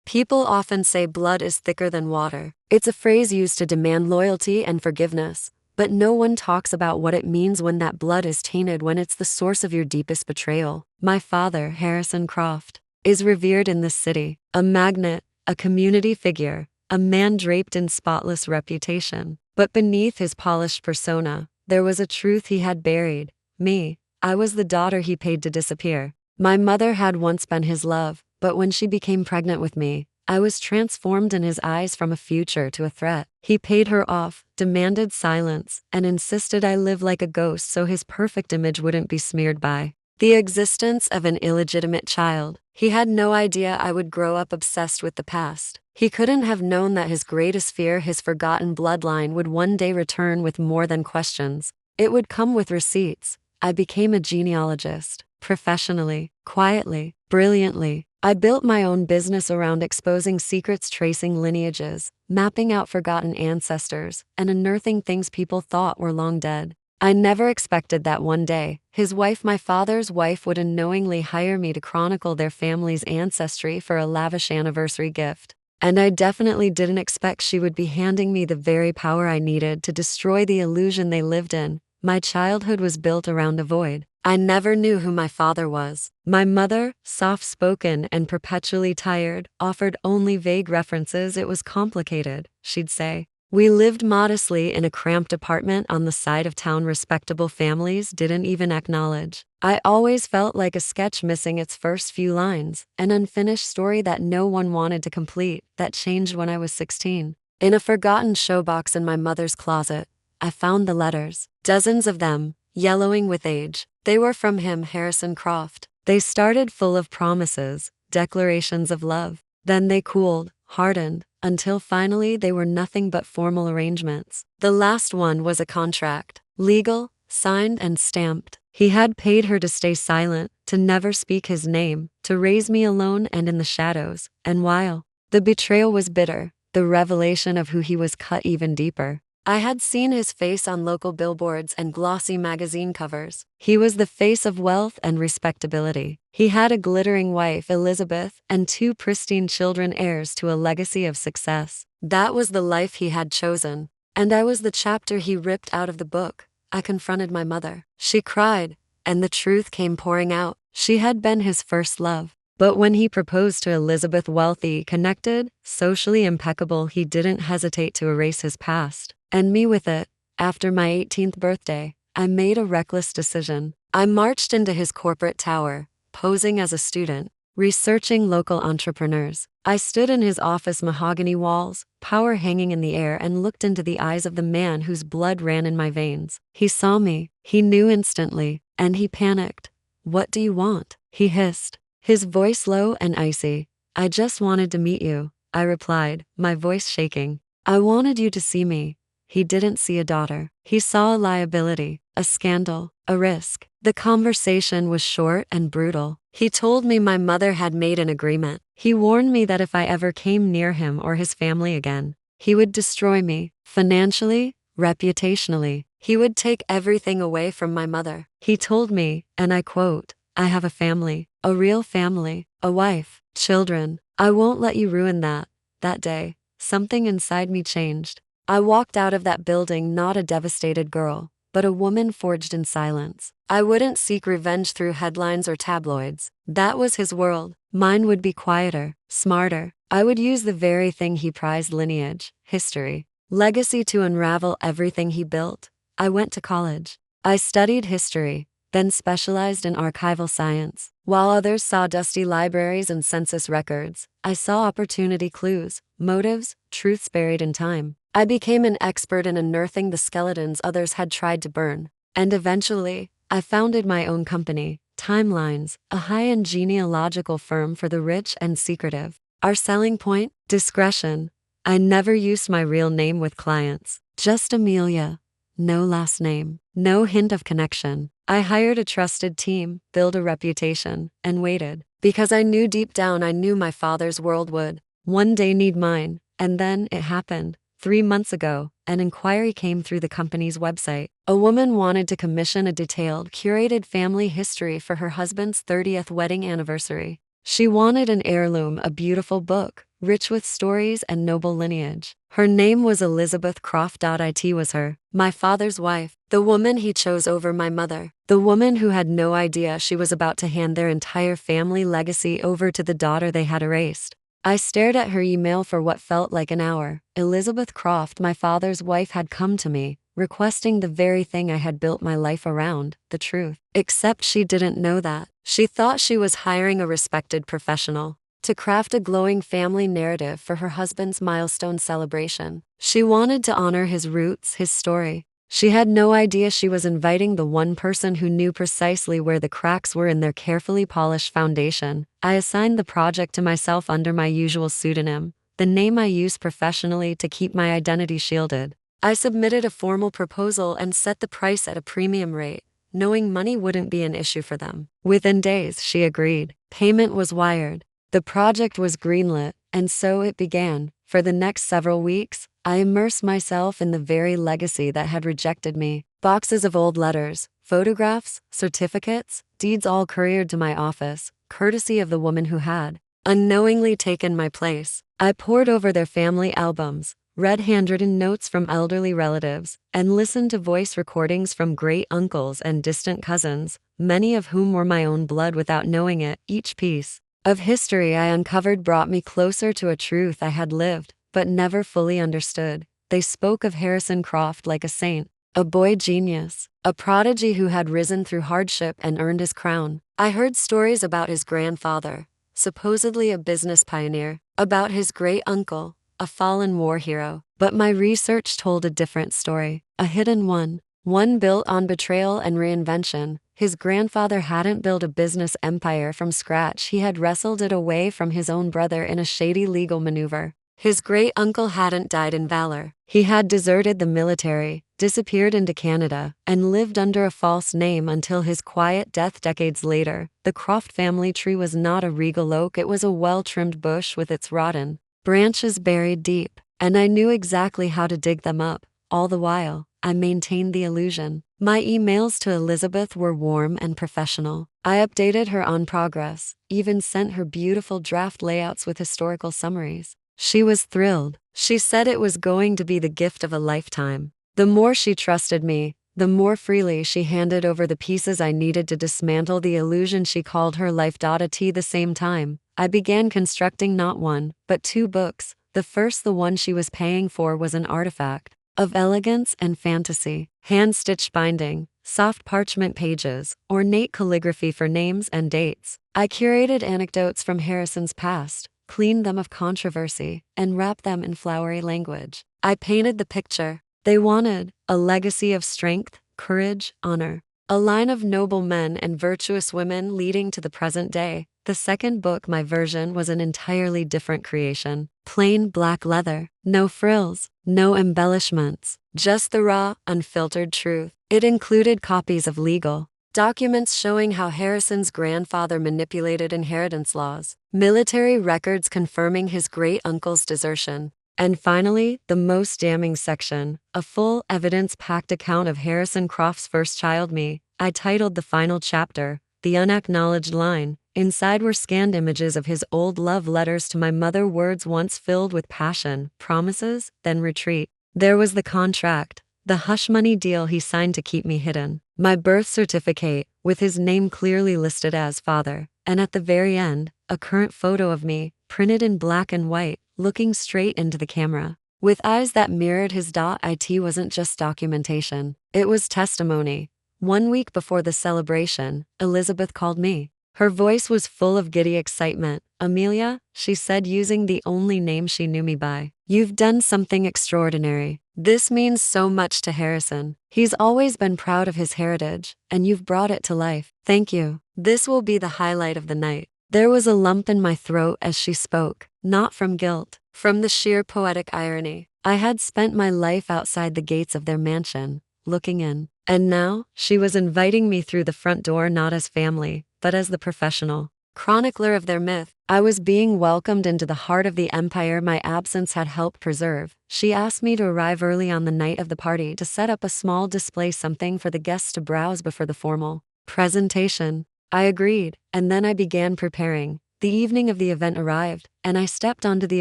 People often say blood is thicker than water. It's a phrase used to demand loyalty and forgiveness, but no one talks about what it means when that blood is tainted, when it's the source of your deepest betrayal. My father, Harrison Croft, is revered in this city, a magnet, a community figure, a man draped in spotless reputation. But beneath his polished persona, there was a truth he had buried. Me. I was the daughter he paid to disappear. My mother had once been his love, but when she became pregnant with me, I was transformed in his eyes from a future to a threat. He paid her off, demanded silence, and insisted I live like a ghost so his perfect image wouldn't be smeared by the existence of an illegitimate child. He had no idea I would grow up obsessed with the past. He couldn't have known that his greatest fear, his forgotten bloodline, would one day return with more than questions. It would come with receipts. I became a genealogist. Professionally, quietly, brilliantly. I built my own business around exposing secrets, tracing lineages, mapping out forgotten ancestors, and unearthing things people thought were long dead. I never expected that one day, his wife, my father's wife, would unknowingly hire me to chronicle their family's ancestry for a lavish anniversary gift. And I definitely didn't expect she would be handing me the very power I needed to destroy the illusion they lived in. My childhood was built around a void. I never knew who my father was. My mother, soft-spoken and perpetually tired, offered only vague references. It was complicated, she'd say. We lived modestly in a cramped apartment on the side of town respectable families didn't even acknowledge. I always felt like a sketch missing its first few lines, an unfinished story that no one wanted to complete. That changed when I was 16. In a forgotten showbox in my mother's closet, I found the letters, dozens of them, yellowing with age. They were from him, Harrison Croft. They started full of promises, declarations of love. Then they cooled, hardened, until finally they were nothing but formal arrangements. The last one was a contract, legal, signed and stamped. He had paid her to stay silent, to never speak his name, to raise me alone and in the shadows. And while the betrayal was bitter, the revelation of who he was cut even deeper. I had seen his face on local billboards and glossy magazine covers. He was the face of wealth and respectability. He had a glittering wife, Elizabeth, and 2 pristine children, heirs to a legacy of success. That was the life he had chosen. And I was the chapter he ripped out of the book. I confronted my mother. She cried, and the truth came pouring out. She had been his first love. But when he proposed to Elizabeth, wealthy, connected, socially impeccable, he didn't hesitate to erase his past. And me with it. After my 18th birthday, I made a reckless decision. I marched into his corporate tower, posing as a student, researching local entrepreneurs. I stood in his office, mahogany walls, power hanging in the air, and looked into the eyes of the man whose blood ran in my veins. He saw me. He knew instantly, and he panicked. "What do you want?" he hissed, his voice low and icy. "I just wanted to meet you," I replied, my voice shaking. "I wanted you to see me." He didn't see a daughter. He saw a liability, a scandal, a risk. The conversation was short and brutal. He told me my mother had made an agreement. He warned me that if I ever came near him or his family again, he would destroy me, financially, reputationally. He would take everything away from my mother. He told me, and I quote, "I have a family, a real family, a wife, children. I won't let you ruin that." That day, something inside me changed. I walked out of that building not a devastated girl, but a woman forged in silence. I wouldn't seek revenge through headlines or tabloids. That was his world. Mine would be quieter, smarter. I would use the very thing he prized: lineage, history, legacy, to unravel everything he built. I went to college. I studied history, then specialized in archival science. While others saw dusty libraries and census records, I saw opportunity clues, motives, truths buried in time. I became an expert in unearthing the skeletons others had tried to burn. And eventually, I founded my own company, Timelines, a high-end genealogical firm for the rich and secretive. Our selling point? Discretion. I never used my real name with clients. Just Amelia. No last name. No hint of connection. I hired a trusted team, built a reputation, and waited. Because I knew deep down, I knew my father's world would one day need mine. And then it happened. 3 months ago, an inquiry came through the company's website. A woman wanted to commission a detailed, curated family history for her husband's 30th wedding anniversary. She wanted an heirloom, a beautiful book, rich with stories and noble lineage. Her name was Elizabeth Croft. It was her, my father's wife, the woman he chose over my mother, the woman who had no idea she was about to hand their entire family legacy over to the daughter they had erased. I stared at her email for what felt like an hour. Elizabeth Croft, my father's wife, had come to me, requesting the very thing I had built my life around, the truth. Except she didn't know that. She thought she was hiring a respected professional to craft a glowing family narrative for her husband's milestone celebration. She wanted to honor his roots, his story. She had no idea she was inviting the one person who knew precisely where the cracks were in their carefully polished foundation. I assigned the project to myself under my usual pseudonym, the name I use professionally to keep my identity shielded. I submitted a formal proposal and set the price at a premium rate, knowing money wouldn't be an issue for them. Within days, she agreed. Payment was wired. The project was greenlit, and so it began. For the next several weeks, I immersed myself in the very legacy that had rejected me. Boxes of old letters, photographs, certificates, deeds all couriered to my office, courtesy of the woman who had unknowingly taken my place. I pored over their family albums, read handwritten notes from elderly relatives, and listened to voice recordings from great uncles and distant cousins, many of whom were my own blood without knowing it. Each piece of history I uncovered brought me closer to a truth I had lived, but never fully understood. They spoke of Harrison Croft like a saint, a boy genius, a prodigy who had risen through hardship and earned his crown. I heard stories about his grandfather, supposedly a business pioneer, about his great-uncle, a fallen war hero. But my research told a different story, a hidden one built on betrayal and reinvention. His grandfather hadn't built a business empire from scratch. He had wrestled it away from his own brother in a shady legal maneuver. His great-uncle hadn't died in valor. He had deserted the military, disappeared into Canada, and lived under a false name until his quiet death decades later. The Croft family tree was not a regal oak, it was a well-trimmed bush with its rotten branches buried deep, and I knew exactly how to dig them up. All the while, I maintained the illusion. My emails to Elizabeth were warm and professional. I updated her on progress, even sent her beautiful draft layouts with historical summaries. She was thrilled. She said it was going to be the gift of a lifetime. The more she trusted me, the more freely she handed over the pieces I needed to dismantle the illusion she called her life. At the same time, I began constructing not one, but two books. The first, the one she was paying for, was an artifact of elegance and fantasy. Hand-stitched binding, soft parchment pages, ornate calligraphy for names and dates. I curated anecdotes from Harrison's past, cleaned them of controversy, and wrapped them in flowery language. I painted the picture they wanted, a legacy of strength, courage, honor. A line of noble men and virtuous women leading to the present day. The second book, my version, was an entirely different creation. Plain black leather, no frills, no embellishments, just the raw, unfiltered truth. It included copies of legal documents showing how Harrison's grandfather manipulated inheritance laws, military records confirming his great-uncle's desertion, and finally, the most damning section, a full, evidence-packed account of Harrison Croft's first child, me. I titled the final chapter, The Unacknowledged Line. Inside were scanned images of his old love letters to my mother, words once filled with passion, promises, then retreat. There was the contract, the hush money deal he signed to keep me hidden, my birth certificate, with his name clearly listed as father, and at the very end, a current photo of me, printed in black and white, looking straight into the camera, with eyes that mirrored his. It wasn't just documentation, it was testimony. 1 week before the celebration, Elizabeth called me. Her voice was full of giddy excitement. "Amelia," she said, using the only name she knew me by, "you've done something extraordinary. This means so much to Harrison. He's always been proud of his heritage, and you've brought it to life. Thank you. This will be the highlight of the night." There was a lump in my throat as she spoke, not from guilt, from the sheer poetic irony. I had spent my life outside the gates of their mansion, looking in. And now, she was inviting me through the front door, not as family, but as the professional chronicler of their myth. I was being welcomed into the heart of the empire my absence had helped preserve. She asked me to arrive early on the night of the party to set up a small display, something for the guests to browse before the formal presentation. I agreed, and then I began preparing. The evening of the event arrived, and I stepped onto the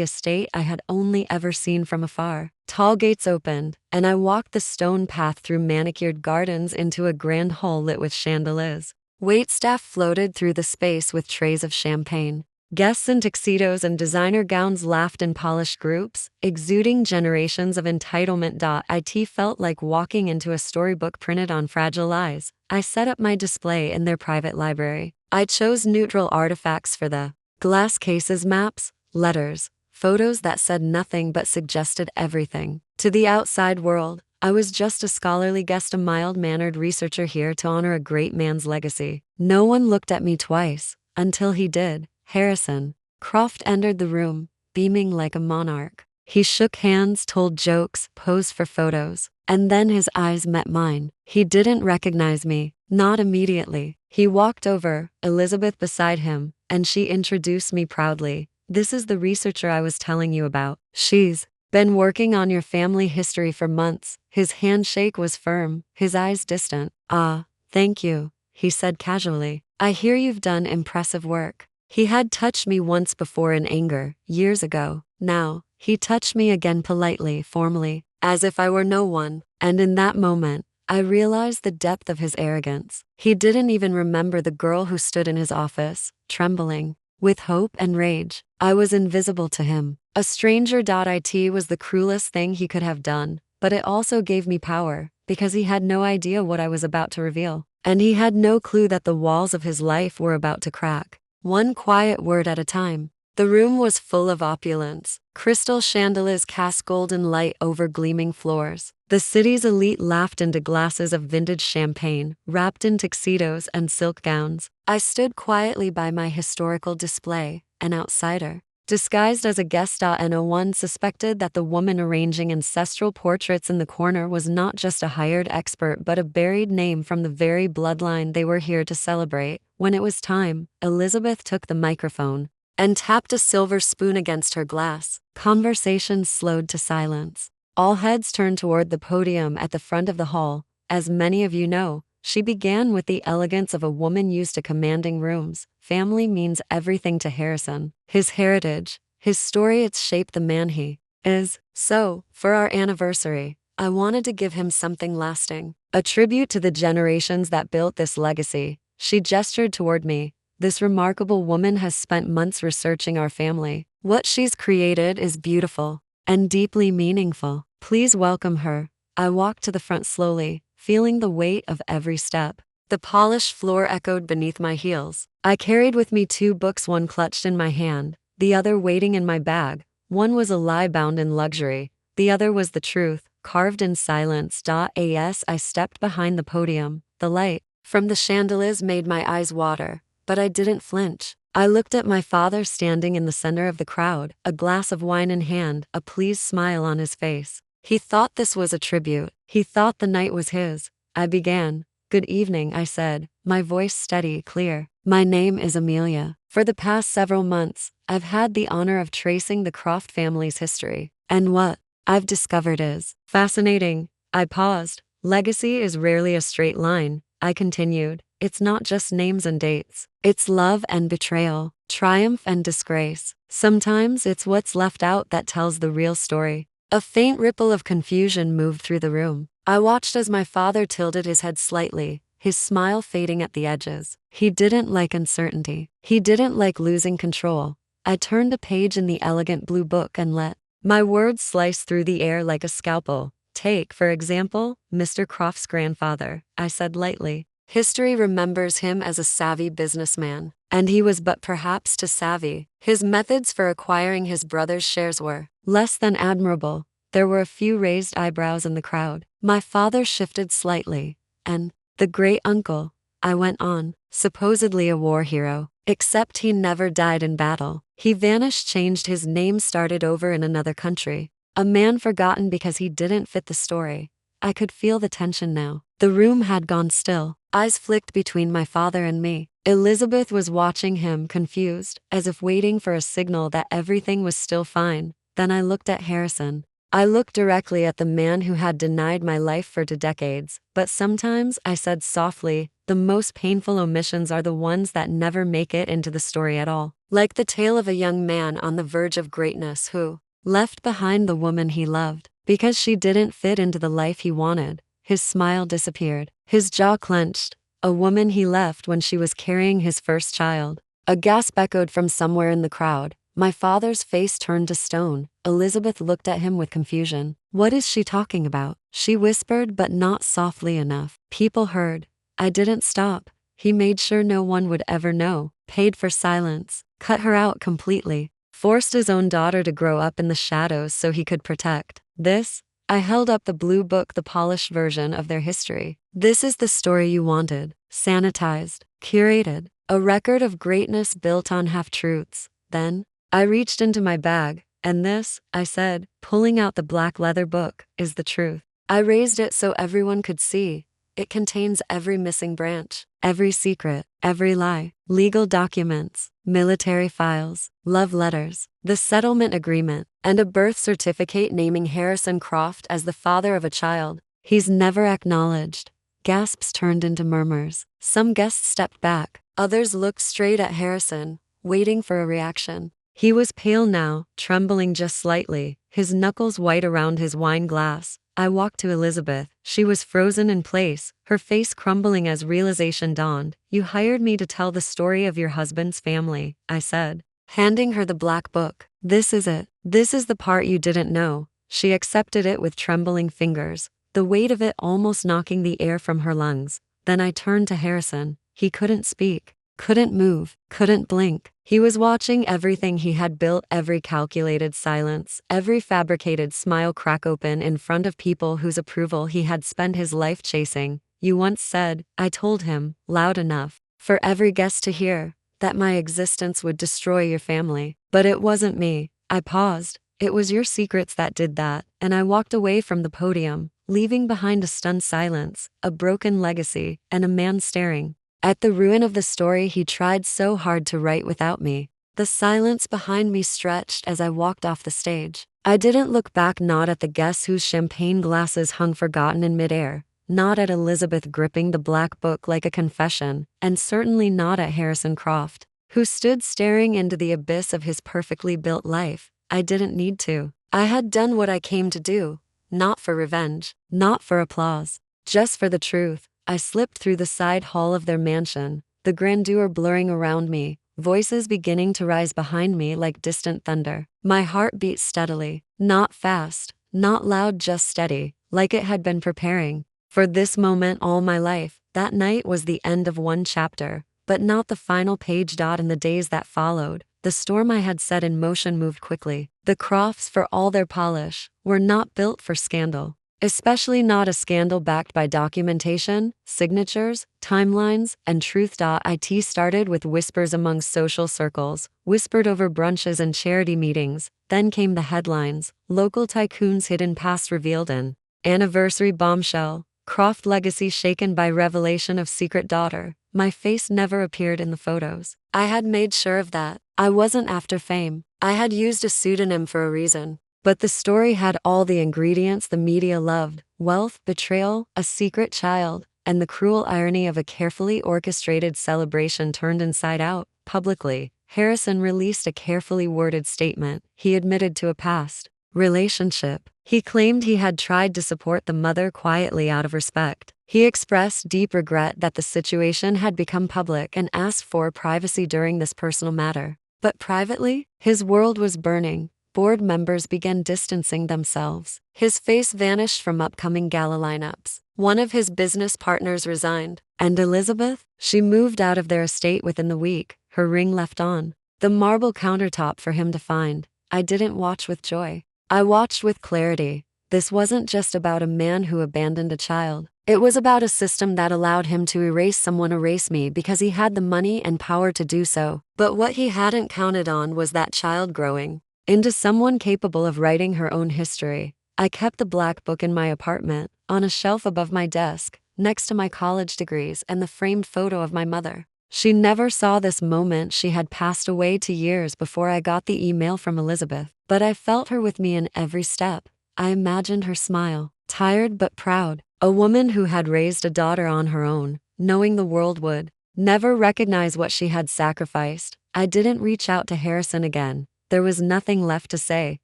estate I had only ever seen from afar. Tall gates opened, and I walked the stone path through manicured gardens into a grand hall lit with chandeliers. Waitstaff floated through the space with trays of champagne. Guests in tuxedos and designer gowns laughed in polished groups, exuding generations of entitlement. It felt like walking into a storybook printed on fragile eyes. I set up my display in their private library. I chose neutral artifacts for the glass cases, maps, letters, photos that said nothing but suggested everything. To the outside world, I was just a scholarly guest, a mild-mannered researcher here to honor a great man's legacy. No one looked at me twice, until he did. Harrison. Croft entered the room, beaming like a monarch. He shook hands, told jokes, posed for photos, and then his eyes met mine. He didn't recognize me, not immediately. He walked over, Elizabeth beside him, and she introduced me proudly. This is the researcher I was telling you about. She's been working on your family history for months. His handshake was firm, his eyes distant. Ah, thank you, he said casually. I hear you've done impressive work. He had touched me once before in anger, years ago. Now, he touched me again politely, formally, as if I were no one. And in that moment, I realized the depth of his arrogance. He didn't even remember the girl who stood in his office, trembling with hope and rage. I was invisible to him. A stranger. It was the cruelest thing he could have done, but it also gave me power, because he had no idea what I was about to reveal. And he had no clue that the walls of his life were about to crack. One quiet word at a time. The room was full of opulence. Crystal chandeliers cast golden light over gleaming floors. The city's elite laughed into glasses of vintage champagne, wrapped in tuxedos and silk gowns. I stood quietly by my historical display, an outsider, disguised as a guest. No one suspected that the woman arranging ancestral portraits in the corner was not just a hired expert but a buried name from the very bloodline they were here to celebrate. When it was time, Elizabeth took the microphone and tapped a silver spoon against her glass. Conversation slowed to silence. All heads turned toward the podium at the front of the hall. As many of you know, she began with the elegance of a woman used to commanding rooms. Family means everything to Harrison. His heritage, his story, it's shaped the man he is. So, for our anniversary, I wanted to give him something lasting. A tribute to the generations that built this legacy. She gestured toward me. This remarkable woman has spent months researching our family. What she's created is beautiful and deeply meaningful. Please welcome her. I walked to the front slowly, feeling the weight of every step. The polished floor echoed beneath my heels. I carried with me 2 books, one clutched in my hand, the other waiting in my bag. One was a lie bound in luxury, the other was the truth, carved in silence. As I stepped behind the podium, the light from the chandeliers made my eyes water, but I didn't flinch. I looked at my father standing in the center of the crowd, a glass of wine in hand, a pleased smile on his face. He thought this was a tribute. He thought the night was his. I began. Good evening, I said, my voice steady, clear. My name is Amelia. For the past several months, I've had the honor of tracing the Croft family's history. And what I've discovered is fascinating. I paused. Legacy is rarely a straight line, I continued. It's not just names and dates. It's love and betrayal, triumph and disgrace. Sometimes it's what's left out that tells the real story. A faint ripple of confusion moved through the room. I watched as my father tilted his head slightly, his smile fading at the edges. He didn't like uncertainty. He didn't like losing control. I turned a page in the elegant blue book and let my words slice through the air like a scalpel. Take, for example, Mr. Croft's grandfather, I said lightly. History remembers him as a savvy businessman, and he was but perhaps too savvy. His methods for acquiring his brother's shares were less than admirable. There were a few raised eyebrows in the crowd. My father shifted slightly. And the great uncle, I went on, supposedly a war hero, except he never died in battle. He vanished, changed his name, started over in another country. A man forgotten because he didn't fit the story. I could feel the tension now. The room had gone still. Eyes flicked between my father and me. Elizabeth was watching him, confused, as if waiting for a signal that everything was still fine. Then I looked at Harrison. I looked directly at the man who had denied my life for 2 decades, but sometimes, I said softly, the most painful omissions are the ones that never make it into the story at all. Like the tale of a young man on the verge of greatness who left behind the woman he loved because she didn't fit into the life he wanted. His smile disappeared. His jaw clenched. A woman he left when she was carrying his first child. A gasp echoed from somewhere in the crowd. My father's face turned to stone. Elizabeth looked at him with confusion. What is she talking about? She whispered, but not softly enough. People heard. I didn't stop. He made sure no one would ever know. Paid for silence. Cut her out completely. Forced his own daughter to grow up in the shadows so he could protect. This? I held up the blue book, the polished version of their history. This is the story you wanted. Sanitized. Curated. A record of greatness built on half-truths. Then, I reached into my bag, and this, I said, pulling out the black leather book, is the truth. I raised it so everyone could see. It contains every missing branch, every secret, every lie, legal documents, military files, love letters, the settlement agreement, and a birth certificate naming Harrison Croft as the father of a child he's never acknowledged. Gasps turned into murmurs. Some guests stepped back. Others looked straight at Harrison, waiting for a reaction. He was pale now, trembling just slightly, his knuckles white around his wine glass. I walked to Elizabeth. She was frozen in place, her face crumbling as realization dawned. You hired me to tell the story of your husband's family, I said, handing her the black book. This is it. This is the part you didn't know. She accepted it with trembling fingers, the weight of it almost knocking the air from her lungs. Then I turned to Harrison. He couldn't speak, couldn't move, couldn't blink. He was watching everything he had built, every calculated silence, every fabricated smile crack open in front of people whose approval he had spent his life chasing. You once said, I told him, loud enough, for every guest to hear, that my existence would destroy your family. But it wasn't me. I paused. It was your secrets that did that, and I walked away from the podium, leaving behind a stunned silence, a broken legacy, and a man staring at the ruin of the story he tried so hard to write without me. The silence behind me stretched as I walked off the stage. I didn't look back, not at the guests whose champagne glasses hung forgotten in midair, not at Elizabeth gripping the black book like a confession, and certainly not at Harrison Croft, who stood staring into the abyss of his perfectly built life. I didn't need to. I had done what I came to do, not for revenge, not for applause, just for the truth. I slipped through the side hall of their mansion, the grandeur blurring around me, voices beginning to rise behind me like distant thunder. My heart beat steadily, not fast, not loud, just steady, like it had been preparing for this moment all my life. That night was the end of one chapter, but not the final page. In the days that followed, the storm I had set in motion moved quickly. The Crofts, for all their polish, were not built for scandal. Especially not a scandal backed by documentation, signatures, timelines, and truth. It started with whispers among social circles, whispered over brunches and charity meetings. Then came the headlines, local tycoons' hidden past revealed, an anniversary bombshell, Croft legacy shaken by revelation of secret daughter. My face never appeared in the photos. I had made sure of that. I wasn't after fame. I had used a pseudonym for a reason. But the story had all the ingredients the media loved: wealth, betrayal, a secret child, and the cruel irony of a carefully orchestrated celebration turned inside out. Publicly, Harrison released a carefully worded statement. He admitted to a past relationship. He claimed he had tried to support the mother quietly out of respect. He expressed deep regret that the situation had become public and asked for privacy during this personal matter. But privately, his world was burning. Board members began distancing themselves. His face vanished from upcoming gala lineups. One of his business partners resigned. And Elizabeth? She moved out of their estate within the week, her ring left on the marble countertop for him to find. I didn't watch with joy. I watched with clarity. This wasn't just about a man who abandoned a child. It was about a system that allowed him to erase me because he had the money and power to do so. But what he hadn't counted on was that child growing into someone capable of writing her own history. I kept the black book in my apartment, on a shelf above my desk, next to my college degrees and the framed photo of my mother. She never saw this moment. She had passed away 2 years before I got the email from Elizabeth, but I felt her with me in every step. I imagined her smile, tired but proud. A woman who had raised a daughter on her own, knowing the world would never recognize what she had sacrificed. I didn't reach out to Harrison again. There was nothing left to say.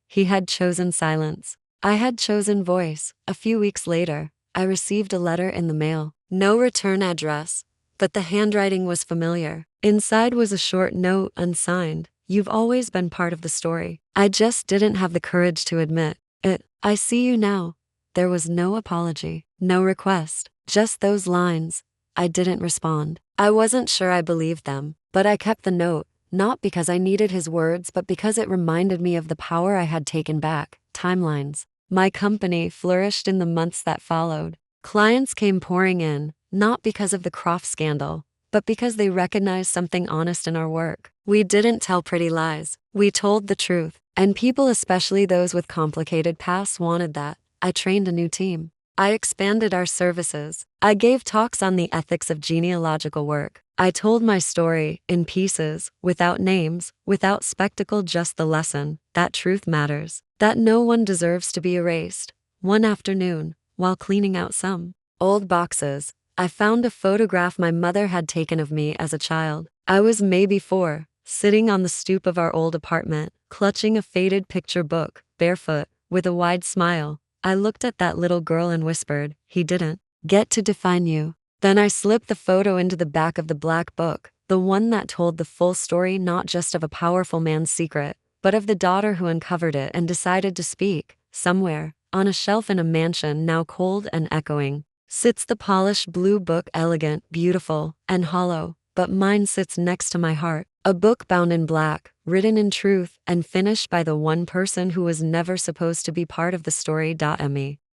He had chosen silence. I had chosen voice. A few weeks later, I received a letter in the mail. No return address, but the handwriting was familiar. Inside was a short note, unsigned. You've always been part of the story. I just didn't have the courage to admit it. I see you now. There was no apology, no request, just those lines. I didn't respond. I wasn't sure I believed them, but I kept the note, not because I needed his words, but because it reminded me of the power I had taken back. Timelines. My company flourished in the months that followed. Clients came pouring in, not because of the Croft scandal, but because they recognized something honest in our work. We didn't tell pretty lies. We told the truth. And people, especially those with complicated pasts, wanted that. I trained a new team. I expanded our services. I gave talks on the ethics of genealogical work. I told my story, in pieces, without names, without spectacle, just the lesson, that truth matters, that no one deserves to be erased. One afternoon, while cleaning out some old boxes, I found a photograph my mother had taken of me as a child. I was maybe 4, sitting on the stoop of our old apartment, clutching a faded picture book, barefoot, with a wide smile. I looked at that little girl and whispered, "He didn't get to define you." Then I slipped the photo into the back of the black book, the one that told the full story, not just of a powerful man's secret, but of the daughter who uncovered it and decided to speak. Somewhere, on a shelf in a mansion now cold and echoing, sits the polished blue book, elegant, beautiful, and hollow, but mine sits next to my heart. A book bound in black, written in truth, and finished by the one person who was never supposed to be part of the story. Me.